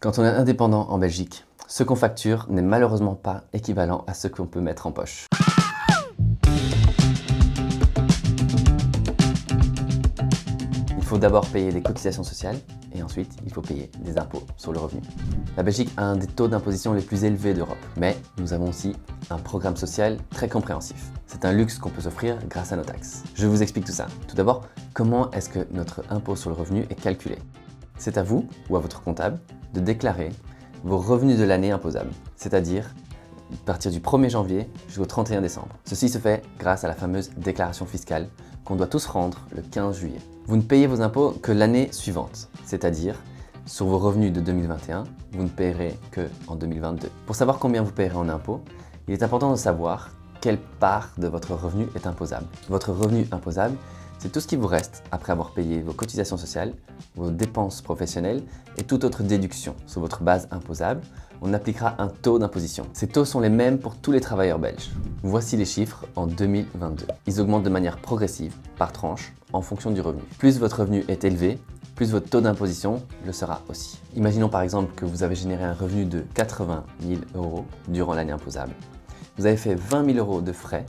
Quand on est indépendant en Belgique, ce qu'on facture n'est malheureusement pas équivalent à ce qu'on peut mettre en poche. Il faut d'abord payer des cotisations sociales et ensuite il faut payer des impôts sur le revenu. La Belgique a un des taux d'imposition les plus élevés d'Europe, mais nous avons aussi un programme social très compréhensif. C'est un luxe qu'on peut s'offrir grâce à nos taxes. Je vous explique tout ça. Tout d'abord, comment est-ce que notre impôt sur le revenu est calculé? C'est à vous ou à votre comptable de déclarer vos revenus de l'année imposables, c'est-à-dire à partir du 1er janvier jusqu'au 31 décembre. Ceci se fait grâce à la fameuse déclaration fiscale qu'on doit tous rendre le 15 juillet. Vous ne payez vos impôts que l'année suivante, c'est-à-dire sur vos revenus de 2021, vous ne payerez que en 2022. Pour savoir combien vous payerez en impôts, il est important de savoir quelle part de votre revenu est imposable. Votre revenu imposable, c'est tout ce qui vous reste après avoir payé vos cotisations sociales, vos dépenses professionnelles et toute autre déduction. Sur votre base imposable, on appliquera un taux d'imposition. Ces taux sont les mêmes pour tous les travailleurs belges. Voici les chiffres en 2022. Ils augmentent de manière progressive, par tranche, en fonction du revenu. Plus votre revenu est élevé, plus votre taux d'imposition le sera aussi. Imaginons par exemple que vous avez généré un revenu de 80 000 € durant l'année imposable. Vous avez fait 20 000 € de frais.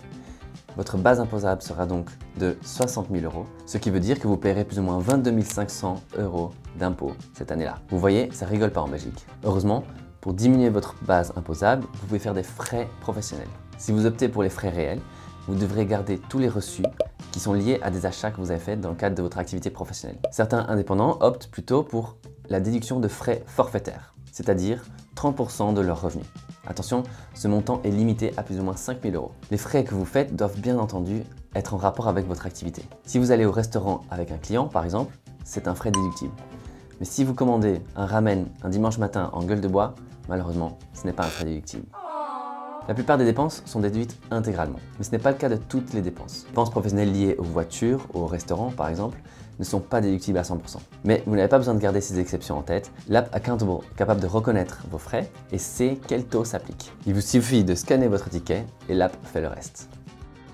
Votre base imposable sera donc de 60 000 €, ce qui veut dire que vous paierez plus ou moins 22 500 € d'impôts cette année-là. Vous voyez, ça rigole pas en Belgique. Heureusement, pour diminuer votre base imposable, vous pouvez faire des frais professionnels. Si vous optez pour les frais réels, vous devrez garder tous les reçus qui sont liés à des achats que vous avez faits dans le cadre de votre activité professionnelle. Certains indépendants optent plutôt pour la déduction de frais forfaitaires, c'est-à-dire 30% de leurs revenus. Attention, ce montant est limité à plus ou moins 5 000 €. Les frais que vous faites doivent bien entendu être en rapport avec votre activité. Si vous allez au restaurant avec un client, par exemple, c'est un frais déductible. Mais si vous commandez un ramen un dimanche matin en gueule de bois, malheureusement, ce n'est pas un frais déductible. La plupart des dépenses sont déduites intégralement, mais ce n'est pas le cas de toutes les dépenses. Les dépenses professionnelles liées aux voitures, au restaurant par exemple, ne sont pas déductibles à 100%. Mais vous n'avez pas besoin de garder ces exceptions en tête. L'app Accountable est capable de reconnaître vos frais et sait quel taux s'applique. Il vous suffit de scanner votre ticket et l'app fait le reste.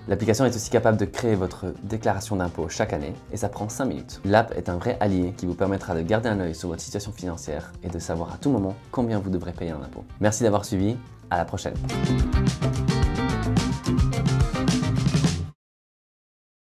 L'application est aussi capable de créer votre déclaration d'impôt chaque année et ça prend 5 minutes. L'app est un vrai allié qui vous permettra de garder un œil sur votre situation financière et de savoir à tout moment combien vous devrez payer en impôt. Merci d'avoir suivi, à la prochaine.